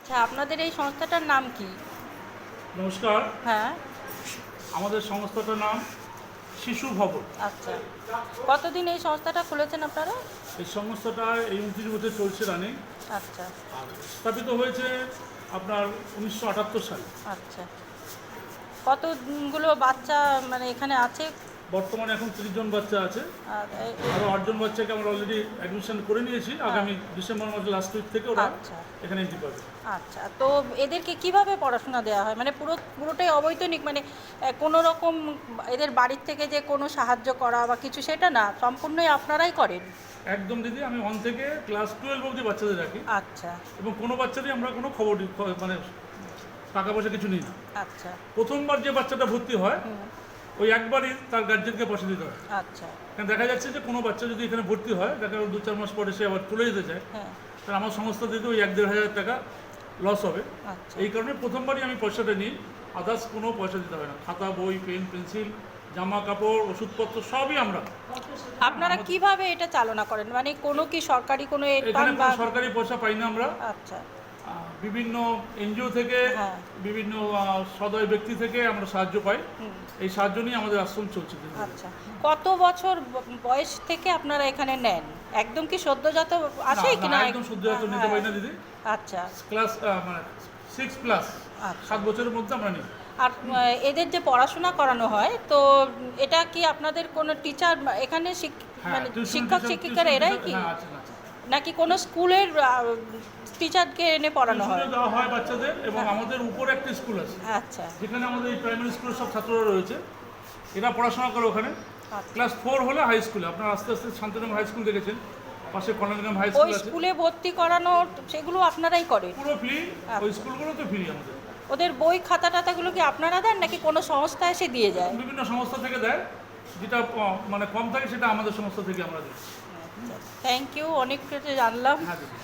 আচ্ছা, আপনাদের এই সংস্থাটার নাম কি? নমস্কার। হ্যাঁ। আমাদের সংস্থাটার নাম শিশু ভবন। আচ্ছা, কতদিন এই সংস্থাটা খুলেছেন আপনারা? এই সংস্থাটা এই 29 বছর চলছে রানিং। আচ্ছা আর স্থাপিত হয়েছে আপনার 1978 সালে। আচ্ছা, কতগুলো বাচ্চা মানে এখানে আছে? বর্তমানে এখন 30 জন বাচ্চা আছে। আর আরও 8 জন বাচ্চাকে আমরা অলরেডি অ্যাডমিশন করে নিয়েছি। আগামী ডিসেম্বর মাসের লাস্ট উইক থেকে ওরা আচ্ছা এখানে এন্ট্রি পাবে। আচ্ছা, তো এদেরকে কিভাবে পড়াশোনা দেওয়া হয়? মানে পুরোটাই অবৈতনিক, মানে কোনো রকম এদের বাড়ির থেকে যে কোনো সাহায্য করা বা কিছু, সেটা না, সম্পূর্ণই আপনারাই করেন? একদম দিদি, আমি 1 থেকে ক্লাস 12 অবধি বাচ্চাদের রাখি। আচ্ছা এবং কোনো বাচ্চারই আমরা কোনো খবর মানে টাকা পয়সা কিছু নিই না। আচ্ছা। প্রথমবার যে বাচ্চাটা ভর্তি হয় হুম। ওই একবারই তার গার্জেনকে পয়সা দিতে হয়। আচ্ছা। কারণ দেখা যাচ্ছে যে কোনো বাচ্চা যদি এখানে ভর্তি হয়, দেখা গেল 2-4 মাস পরে সে আবার চলে যেতে চায়, হ্যাঁ। তাহলে আমার সংস্থা থেকে ওই 1-1.5 হাজার টাকা লস হবে। আচ্ছা এই কারণে প্রথমবারই আমি পয়সাটা নিই, আদার্স কোনো পয়সা দিতে হবে না। খাতা, বই, পেন, পেন্সিল, জামা কাপড়, ওষুধপত্র সবই আমরা। আপনারা কিভাবে এটা চালনা করেন? মানে কোনো কি সরকারি কোনো এড পান এখানে বা? কোনো সরকারি পয়সা পাই না আমরা। আচ্ছা। বিভিন্ন এনজিও থেকে, হ্যাঁ। বিভিন্ন সদয় ব্যক্তি থেকে আমরা সাহায্য পাই। এই সাহায্য নিয়ে আমাদের আশ্রম চলছে। আচ্ছা, কত বছর বয়স থেকে আপনারা এখানে নেন? একদম কি সদ্যজাত আছে কি না? একদম সদ্যজাত নিতে পারি না দিদি। আচ্ছা ক্লাস মানে 6 প্লাস, আচ্ছা। 7 বছরের মধ্যে আমরা নিই। আর এদের যে পড়াশোনা করানো হয়, তো এটা কি আপনাদের কোনো টিচার এখানে মানে শিক্ষক শিক্ষিকারা এরাই কি, হ্যাঁ, আছে। নাকি কোনো স্কুলের টিচারকে এনে পড়ানো হয়? টিউশনে দেওয়া হয় বাচ্চাদের, এবং আমাদের উপরে একটা স্কুল আছে আচ্ছা যেখানে আমাদের এই প্রাইমারি স্কুলের সব ছাত্ররা রয়েছে। এরা পড়াশোনা করে ওখানে। আচ্ছা। ক্লাস 4 হলে হাই স্কুলে, আপনারা আস্তে আস্তে শান্তিনগর হাই স্কুল দেখেছেন, পাশে কল্যাণগ্রাম হাই ওই স্কুল আছে, স্কুলে ভর্তি করানো সেগুলো আপনারাই করেন? পুরো ফ্রি। ওই স্কুলগুলো তো ফ্রি আমাদের। ওদের বই খাতা টাতাগুলো কি আপনারা দেন, নাকি কোনো সংস্থা এসে দিয়ে যায়? বিভিন্ন সংস্থা থেকে দেয়, যেটা মানে কম থাকে সেটা আমাদের সংস্থা থেকে আমরা দিই। থ্যাংক ইউ, অনেক কিছু জানলাম। হ্যাঁ দিদি।